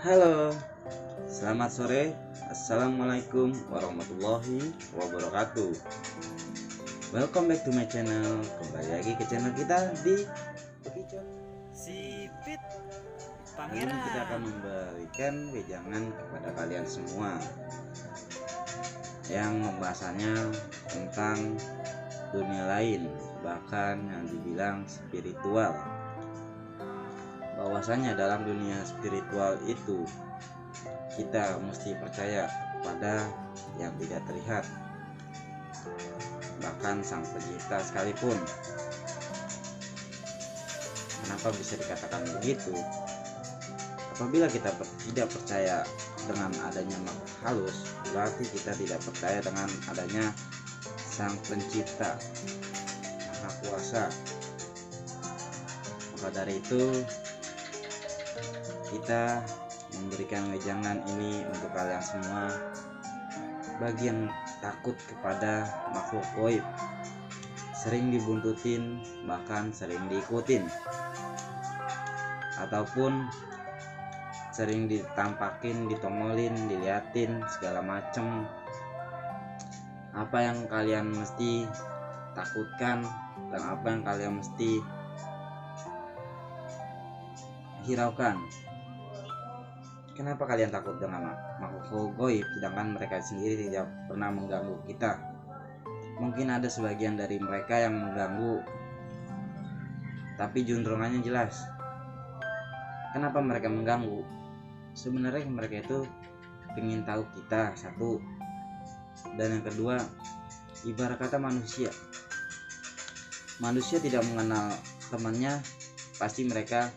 Halo, selamat sore. Assalamualaikum warahmatullahi wabarakatuh. Welcome back to my channel. Kembali lagi ke channel kita di Bekicot. Sipit Kali ini kita akan memberikan wejangan kepada kalian semua yang pembahasannya tentang dunia lain, bahkan yang dibilang spiritual. Bahwasanya dalam dunia spiritual itu kita mesti percaya pada yang tidak terlihat, bahkan sang pencipta sekalipun. Kenapa bisa dikatakan begitu? Apabila kita tidak percaya dengan adanya makhluk halus, berarti kita tidak percaya dengan adanya sang pencipta maha kuasa. Maka dari itu kita memberikan wejangan ini untuk kalian semua, bagi yang takut kepada makhluk gaib, sering dibuntutin, bahkan sering diikutin, ataupun sering ditampakin, ditongolin, diliatin segala macem. Apa yang kalian mesti takutkan dan apa yang kalian mesti hiraukan? Kenapa kalian takut dengan makhluk gaib sedangkan mereka sendiri tidak pernah mengganggu kita? Mungkin ada sebagian dari mereka yang mengganggu, tapi juntrungannya jelas. Kenapa mereka mengganggu? Sebenarnya mereka itu ingin tahu kita, satu. Dan yang kedua, ibarat kata manusia tidak mengenal temannya, pasti mereka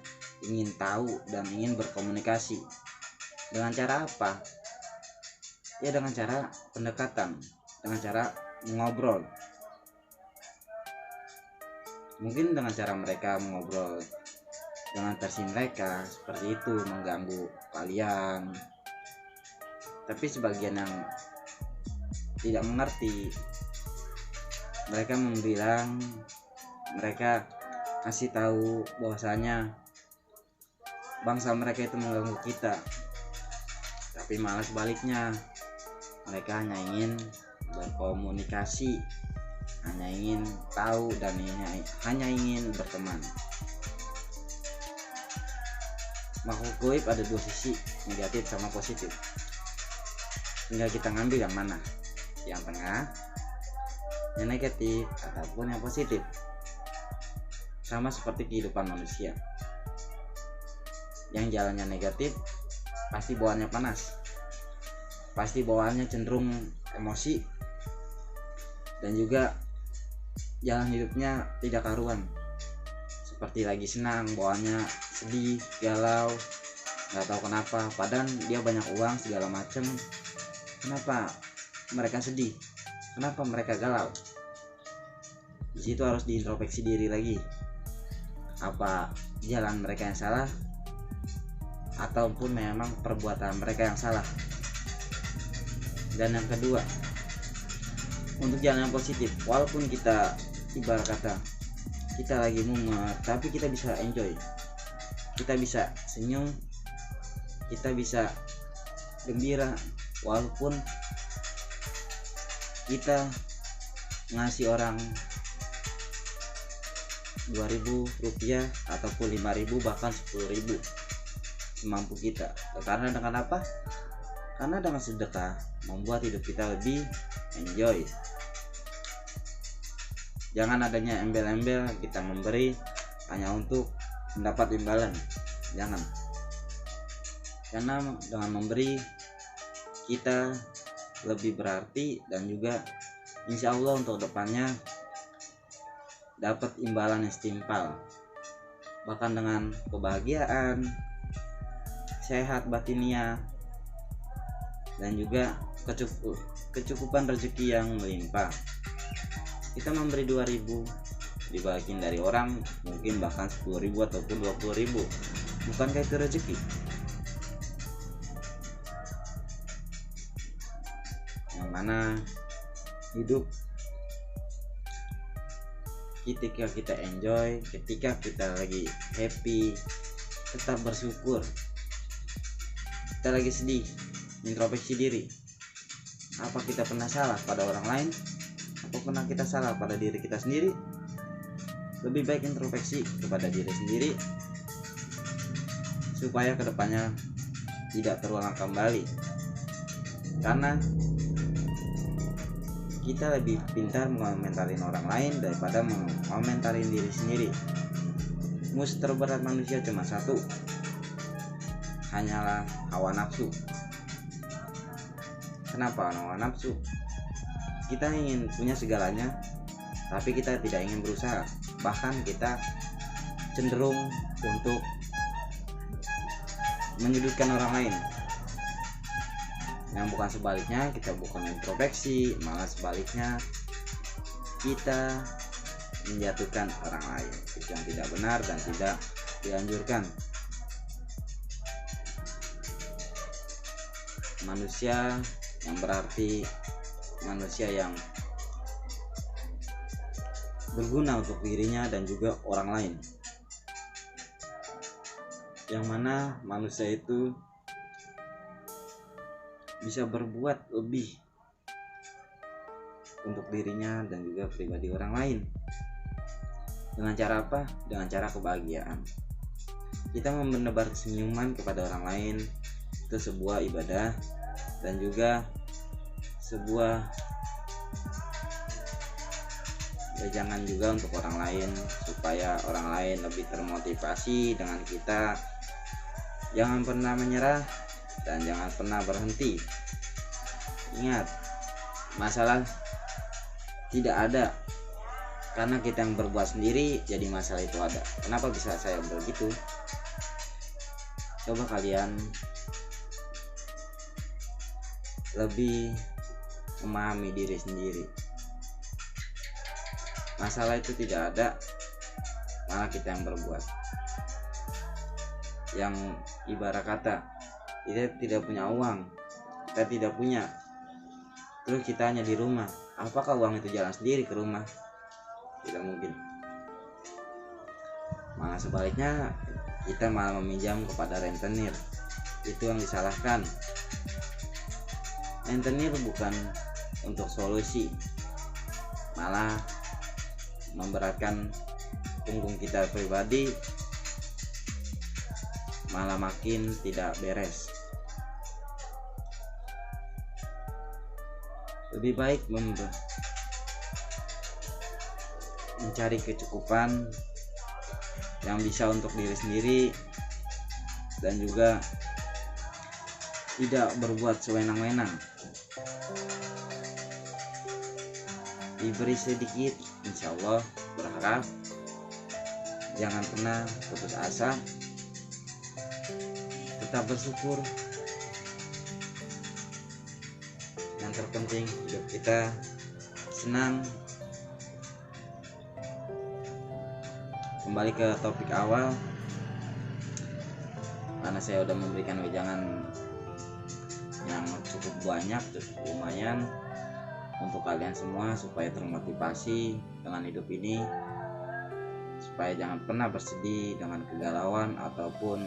ingin tahu dan ingin berkomunikasi. Dengan cara apa? Ya dengan cara pendekatan, dengan cara mengobrol. Mungkin dengan cara mereka mengobrol dengan versi mereka seperti itu, mengganggu kalian. Tapi sebagian yang tidak mengerti, mereka membilang, mereka kasih tahu bahwasanya bangsa mereka itu mengganggu kita. Tapi malah sebaliknya, mereka hanya ingin berkomunikasi, hanya ingin tahu, dan hanya ingin berteman. Makhluk gaib ada dua sisi, negatif sama positif. Tinggal kita ngambil yang mana, yang tengah, yang negatif, ataupun yang positif. Sama seperti kehidupan manusia. Yang jalannya negatif pasti bawaannya panas, pasti bawaannya cenderung emosi, dan juga jalan hidupnya tidak karuan. Seperti lagi senang bawaannya sedih, galau, nggak tahu kenapa, padahal dia banyak uang segala macem. Kenapa mereka sedih? Kenapa mereka galau? Di situ harus diintrospeksi diri lagi. Apa jalan mereka yang salah, ataupun memang perbuatan mereka yang salah? Dan yang kedua, untuk jalan yang positif, walaupun kita ibarat kata kita lagi mumet, tapi kita bisa enjoy, kita bisa senyum, kita bisa gembira, walaupun kita ngasih orang 2.000 rupiah ataupun 5.000 bahkan 10.000 semampu kita. Karena dengan apa? Karena dengan sedekah membuat hidup kita lebih enjoy. Jangan adanya embel-embel kita memberi hanya untuk mendapat imbalan. Jangan. Karena dengan memberi kita lebih berarti, dan juga insya Allah untuk depannya dapat imbalan yang setimpal, bahkan dengan kebahagiaan, sehat batiniah, dan juga kecukupan rezeki yang melimpah. Kita memberi 2.000 dibagiin dari orang mungkin bahkan 10.000 ataupun 20.000, bukankah itu rezeki? Yang mana hidup ketika kita enjoy, ketika kita lagi happy, tetap bersyukur. kita lagi sedih, introspeksi diri. Apa kita pernah salah pada orang lain? Apa pernah kita salah pada diri kita sendiri? Lebih baik introspeksi kepada diri sendiri supaya kedepannya tidak terulang kembali. Karena kita lebih pintar mengomentarin orang lain daripada mengomentarin diri sendiri. Musuh terberat manusia cuma satu, hanyalah hawa nafsu. Kenapa hawa nafsu? Kita ingin punya segalanya, tapi kita tidak ingin berusaha. Bahkan kita cenderung untuk menyudutkan orang lain, yang bukan sebaliknya. Kita bukan introspeksi, malah sebaliknya kita menjatuhkan orang lain. Itu yang tidak benar dan tidak dianjurkan. Manusia yang berarti manusia yang berguna untuk dirinya dan juga orang lain, yang mana manusia itu bisa berbuat lebih untuk dirinya dan juga pribadi orang lain. Dengan cara apa? Dengan cara kebahagiaan. Kita menebar senyuman kepada orang lain itu sebuah ibadah dan juga sebuah jangan juga untuk orang lain, supaya orang lain lebih termotivasi dengan kita. Jangan pernah menyerah dan jangan pernah berhenti. Ingat, masalah tidak ada karena kita yang berbuat sendiri, jadi masalah itu ada. Kenapa bisa saya begitu? Coba kalian lebih memahami diri sendiri. Masalah itu tidak ada, malah kita yang berbuat. Yang ibarat kata, kita tidak punya uang, kita tidak punya, terus kita hanya di rumah. Apakah uang itu jalan sendiri ke rumah? Tidak mungkin. Malah sebaliknya, kita malah meminjam kepada rentenir. Itu yang disalahkan. Rentenir bukan untuk solusi, malah memberatkan punggung kita pribadi, malah makin tidak beres. Lebih baik mencari kecukupan yang bisa untuk diri sendiri dan juga tidak berbuat sewenang-wenang. Diberi sedikit, insya Allah berharap. Jangan pernah putus asa, tetap bersyukur. Yang terpenting hidup kita senang. Kembali ke topik awal, karena saya udah memberikan wejangan yang cukup banyak, cukup lumayan untuk kalian semua, supaya termotivasi dengan hidup ini, supaya jangan pernah bersedih dengan kegalauan ataupun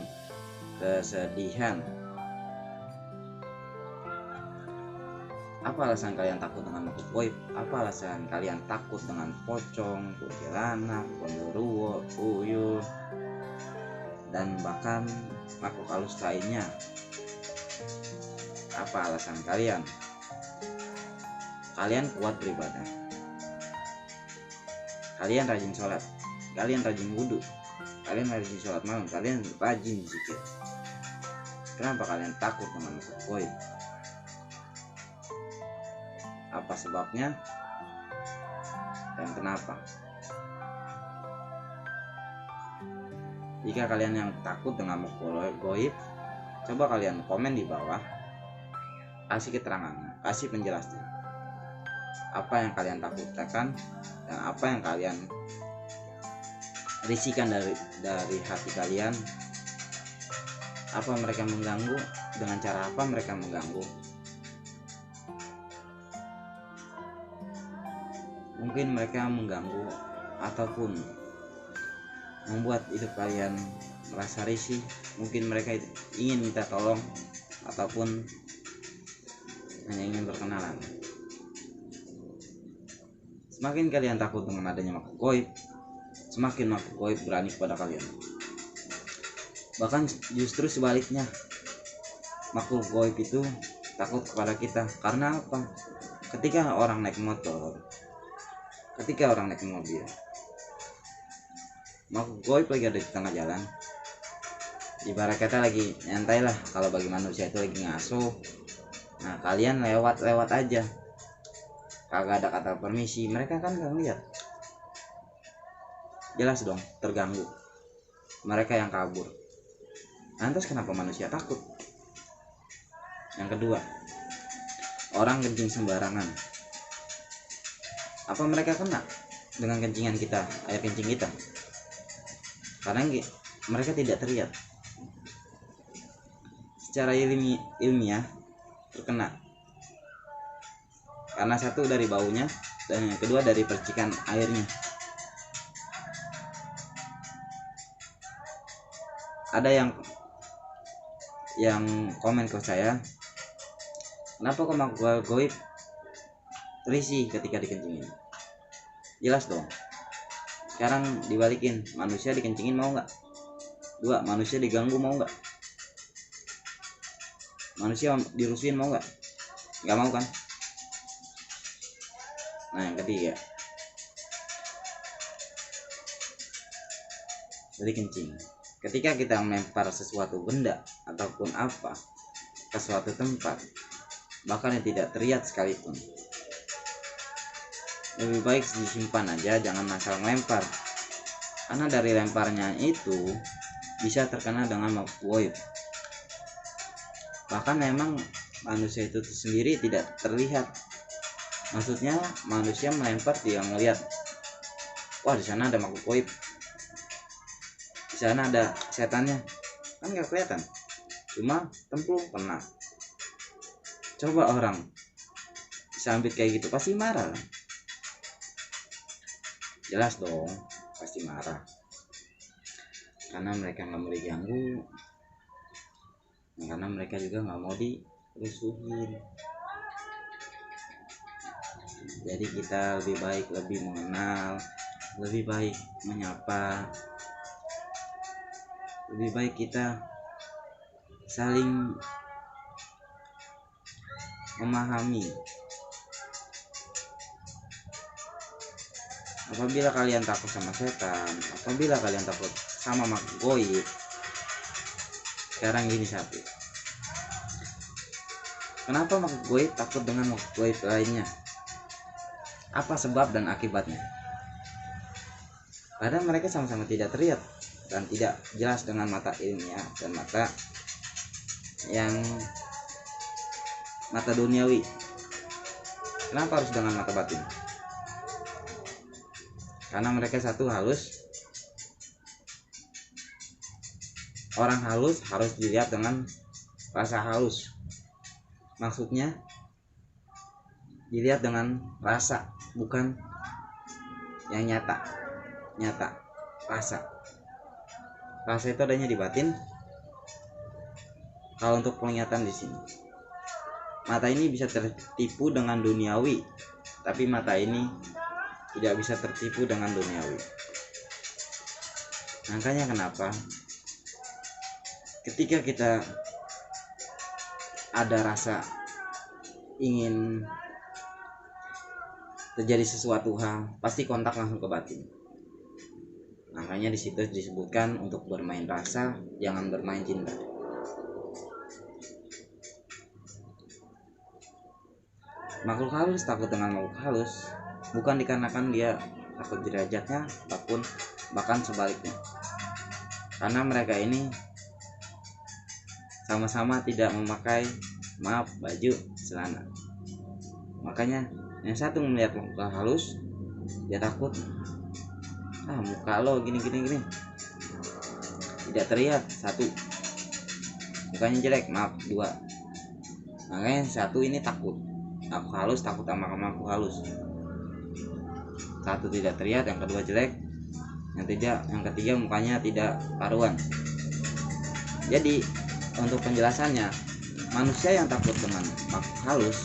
kesedihan. Apa alasan kalian takut dengan makhluk gaib? Apa alasan kalian takut dengan pocong, kuntilanak, genderuwo, tuyul, dan bahkan makhluk halus lainnya? Apa alasan kalian? Kalian kuat beribadah, kalian rajin sholat, kalian rajin wudhu, kalian rajin sholat malam, kalian rajin zikir. Kenapa kalian takut dengan makhluk gaib? Apa sebabnya dan kenapa? Jika kalian yang takut dengan makhluk gaib, coba kalian komen di bawah, kasih keterangan, kasih penjelasan apa yang kalian takutkan dan apa yang kalian risikan dari hati kalian. Apa mereka mengganggu, dengan cara apa mereka mengganggu? Mungkin mereka mengganggu ataupun membuat hidup kalian merasa risih. Mungkin mereka ingin minta tolong, ataupun hanya ingin berkenalan. Semakin kalian takut dengan adanya makhluk gaib, semakin makhluk gaib berani kepada kalian. Bahkan justru sebaliknya, makhluk gaib itu takut kepada kita. Karena apa? Ketika orang naik motor, ketika orang naik mobil, makhluk gaib lagi ada di tengah jalan, ibarat kata lagi nyantai lah. Kalau bagi manusia itu lagi ngasuh. Nah, kalian lewat aja, kagak ada kata permisi, mereka kan gak ngeliat, jelas dong terganggu, mereka yang kabur. Lantas kenapa manusia takut? Yang kedua, orang kencing sembarangan. Apa mereka kena dengan kencingan kita, air kencing kita? Karena mereka tidak terlihat. Secara ilmiah terkena, karena satu dari baunya dan yang kedua dari percikan airnya. Ada yang komen ke saya, kenapa kok makhluk gaib risih ketika dikencingin? Jelas dong. Sekarang dibalikin, manusia dikencingin mau nggak? Dua, manusia diganggu mau nggak? Manusia dirusuhin mau nggak? Nggak mau kan? Nah, yang ketiga, dari kencing. Ketika kita melempar sesuatu benda ataupun apa ke suatu tempat, bahkan yang tidak terlihat sekalipun, lebih baik disimpan aja, jangan asal melempar. Karena dari lemparnya itu bisa terkena dengan makhluk gaib. Bahkan memang manusia itu sendiri tidak terlihat. Maksudnya manusia melempar dia ngelihat, wah di sana ada makhluk gaib, di sana ada setannya, kan nggak kelihatan, cuma templung kena. Coba orang disambit kayak gitu pasti marah lah. Jelas dong pasti marah, karena mereka nggak mau diganggu, karena mereka juga nggak mau dirusuhin. Jadi kita lebih baik lebih mengenal, lebih baik menyapa, lebih baik kita saling memahami. Apabila kalian takut sama setan, apabila kalian takut sama makhluk gaib, sekarang gini satu, kenapa makhluk gaib takut dengan makhluk gaib lainnya? Apa sebab dan akibatnya? Karena mereka sama-sama tidak terlihat dan tidak jelas dengan mata ilmiah dan mata duniawi. Kenapa harus dengan mata batin? Karena mereka satu halus. Orang halus harus dilihat dengan rasa halus. Maksudnya dilihat dengan rasa, bukan yang nyata rasa itu adanya di batin. Kalau untuk penglihatan di sini, mata ini bisa tertipu dengan duniawi, tapi mata ini tidak bisa tertipu dengan duniawi. Makanya kenapa ketika kita ada rasa ingin terjadi sesuatu hal, pasti kontak langsung ke batin. Makanya di situ disebutkan untuk bermain rasa, jangan bermain cinta. Makhluk halus takut dengan makhluk halus bukan dikarenakan dia takut derajatnya, ataupun bahkan sebaliknya. Karena mereka ini sama-sama tidak memakai baju celana. Makanya yang satu melihat muka halus, dia takut, muka lo gini, tidak terlihat. Satu, mukanya jelek, dua. Makanya satu ini takut, aku halus, takut sama aku halus. Satu tidak terlihat, yang kedua jelek, yang ketiga mukanya tidak karuan. Jadi untuk penjelasannya, manusia yang takut dengan makhluk halus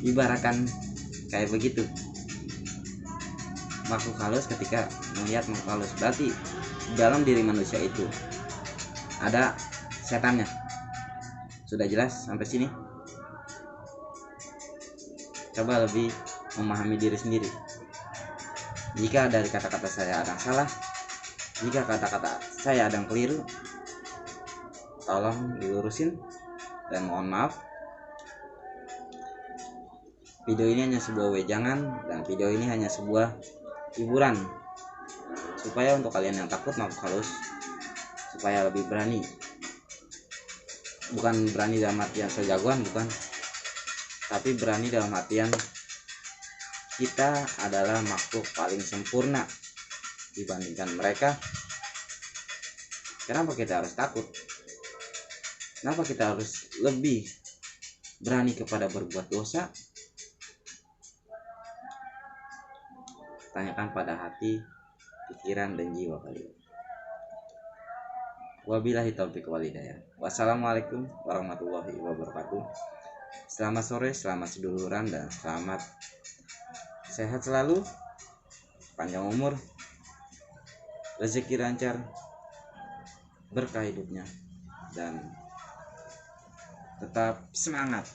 ibaratkan kayak begitu. Makhluk halus ketika melihat makhluk halus berarti dalam diri manusia itu ada setannya. Sudah jelas sampai sini? Coba lebih memahami diri sendiri. Jika dari kata-kata saya ada yang salah, jika kata-kata saya ada yang keliru, tolong dilurusin dan mohon maaf. Video ini hanya sebuah wejangan dan video ini hanya sebuah hiburan supaya untuk kalian yang takut makhluk halus supaya lebih berani. Bukan berani dalam artian sejagoan, bukan, tapi berani dalam artian kita adalah makhluk paling sempurna dibandingkan mereka. Kenapa kita harus takut? Kenapa kita harus lebih berani kepada berbuat dosa? Tanyakan pada hati, pikiran, dan jiwa kalian. Wabillahi taufiq wal hidayah. Wassalamualaikum warahmatullahi wabarakatuh. Selamat sore, selamat seduluran, dan selamat sehat selalu, panjang umur, rezeki lancar, berkah hidupnya, dan tetap semangat.